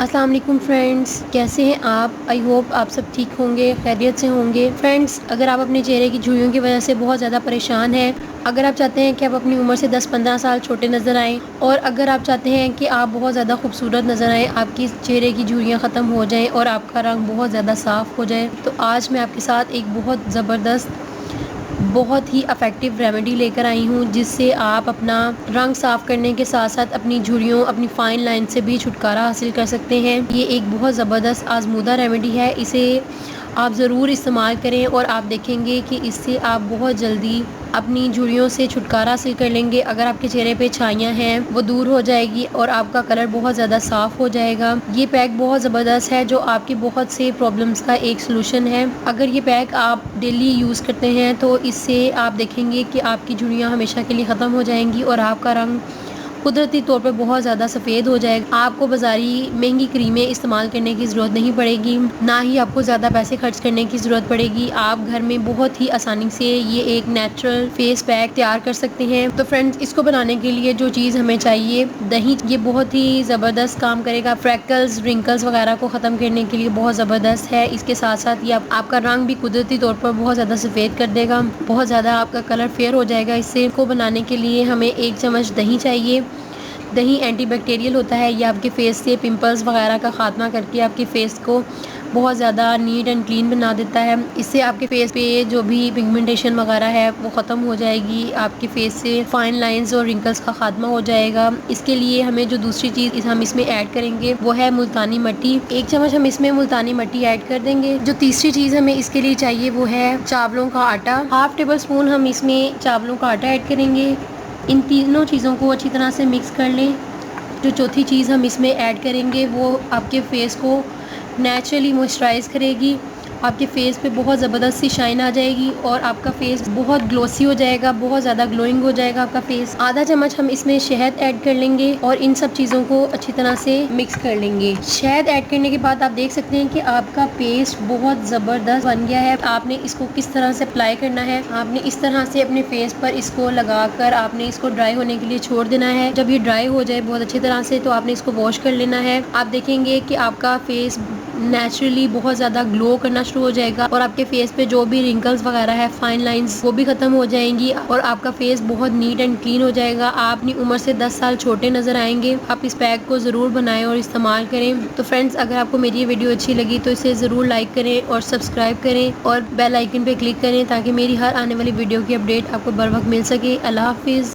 अस्सलाम वालेकुम फ्रेंड्स, कैसे हैं आप? आई होप आप सब ठीक होंगे, खैरियत से होंगे। फ्रेंड्स, अगर आप अपने चेहरे की झुर्रियों की वजह से बहुत ज़्यादा परेशान हैं, अगर आप चाहते हैं कि आप अपनी उम्र से 10-15 साल छोटे नज़र आएँ और अगर आप चाहते हैं कि आप बहुत ज़्यादा खूबसूरत नज़र आएँ, आपकी चेहरे की झुर्रियाँ ख़त्म हो जाएँ और आपका रंग बहुत ज़्यादा साफ़ हो जाए, तो आज मैं आपके साथ एक बहुत ज़बरदस्त, बहुत ही इफ़ेक्टिव रेमेडी लेकर आई हूँ, जिससे आप अपना रंग साफ़ करने के साथ साथ अपनी झुर्रियों, अपनी फ़ाइन लाइन से भी छुटकारा हासिल कर सकते हैं। ये एक बहुत ज़बरदस्त आज़मूदा रेमेडी है, इसे आप ज़रूर इस्तेमाल करें और आप देखेंगे कि इससे आप बहुत जल्दी अपनी झुर्रियों से छुटकारा हासिल कर लेंगे। अगर आपके चेहरे पे छाइयाँ हैं वो दूर हो जाएगी और आपका कलर बहुत ज़्यादा साफ़ हो जाएगा। ये पैक बहुत ज़बरदस्त है जो आपकी बहुत से प्रॉब्लम्स का एक सलूशन है। अगर ये पैक आप डेली यूज़ करते हैं तो इससे आप देखेंगे कि आपकी झुर्रियाँ हमेशा के लिए ख़त्म हो जाएंगी और आपका रंग कुदरती तौर पे बहुत ज़्यादा सफ़ेद हो जाएगा। आपको बाज़ारी महंगी क्रीमें इस्तेमाल करने की ज़रूरत नहीं पड़ेगी, ना ही आपको ज़्यादा पैसे खर्च करने की ज़रूरत पड़ेगी। आप घर में बहुत ही आसानी से ये एक नेचुरल फेस पैक तैयार कर सकते हैं। तो फ्रेंड्स, इसको बनाने के लिए जो चीज़ हमें चाहिए, दही। ये बहुत ही ज़बरदस्त काम करेगा, फ्रैकल्स, रिंकल्स वगैरह को ख़त्म करने के लिए बहुत ज़बरदस्त है। इसके साथ साथ ये आपका रंग भी कुदरती तौर पर बहुत ज़्यादा सफ़ेद कर देगा, बहुत ज़्यादा आपका कलर फेयर हो जाएगा। इससे को बनाने के लिए हमें 1 चम्मच दही चाहिए। दही एंटीबैक्टीरियल होता है, ये आपके फेस से पिंपल्स वगैरह का खात्मा करके आपके फेस को बहुत ज़्यादा नीट एंड क्लीन बना देता है। इससे आपके फेस पे जो भी पिगमेंटेशन वगैरह है वो ख़त्म हो जाएगी, आपके फेस से फाइन लाइंस और रिंकल्स का खात्मा हो जाएगा। इसके लिए हमें जो दूसरी चीज़ हम इसमें ऐड करेंगे वो है मुल्तानी मिट्टी। 1 चम्मच हम इसमें मुल्तानी मिट्टी ऐड कर देंगे। जो तीसरी चीज़ हमें इसके लिए चाहिए वो है चावलों का आटा। 1/2 टेबल स्पून हम इसमें चावलों का आटा ऐड करेंगे। इन तीनों चीज़ों को अच्छी तरह से मिक्स कर लें। जो चौथी चीज़ हम इसमें ऐड करेंगे वो आपके फेस को नेचुरली मॉइस्चराइज़ करेगी, आपके फेस पे बहुत ज़बरदस्त सी शाइन आ जाएगी और आपका फेस बहुत ग्लोसी हो जाएगा, बहुत ज़्यादा ग्लोइंग हो जाएगा आपका फेस। आधा चम्मच हम इसमें शहद ऐड कर लेंगे और इन सब चीज़ों को अच्छी तरह से मिक्स कर लेंगे। शहद ऐड करने के बाद आप देख सकते हैं कि आपका पेस्ट बहुत ज़बरदस्त बन गया है। आपने इसको किस तरह से अप्लाई करना है, आपने इस तरह से अपने फेस पर इसको लगाकर आपने इसको ड्राई होने के लिए छोड़ देना है। जब ये ड्राई हो जाए बहुत अच्छी तरह से तो आपने इसको वॉश कर लेना है। आप देखेंगे कि आपका फेस नेचुरली बहुत ज़्यादा ग्लो करना शुरू हो जाएगा और आपके फेस पे जो भी रिंकल्स वगैरह है, फाइन लाइंस, वो भी ख़त्म हो जाएंगी और आपका फेस बहुत नीट एंड क्लीन हो जाएगा। आप अपनी उम्र से 10 साल छोटे नज़र आएंगे। आप इस पैक को ज़रूर बनाएं और इस्तेमाल करें। तो फ्रेंड्स, अगर आपको मेरी ये वीडियो अच्छी लगी तो इसे ज़रूर लाइक करें और सब्सक्राइब करें और बेल आइकन पर क्लिक करें ताकि मेरी हर आने वाली वीडियो की अपडेट आपको बर वक्त मिल सके। अल्लाह हाफिज़।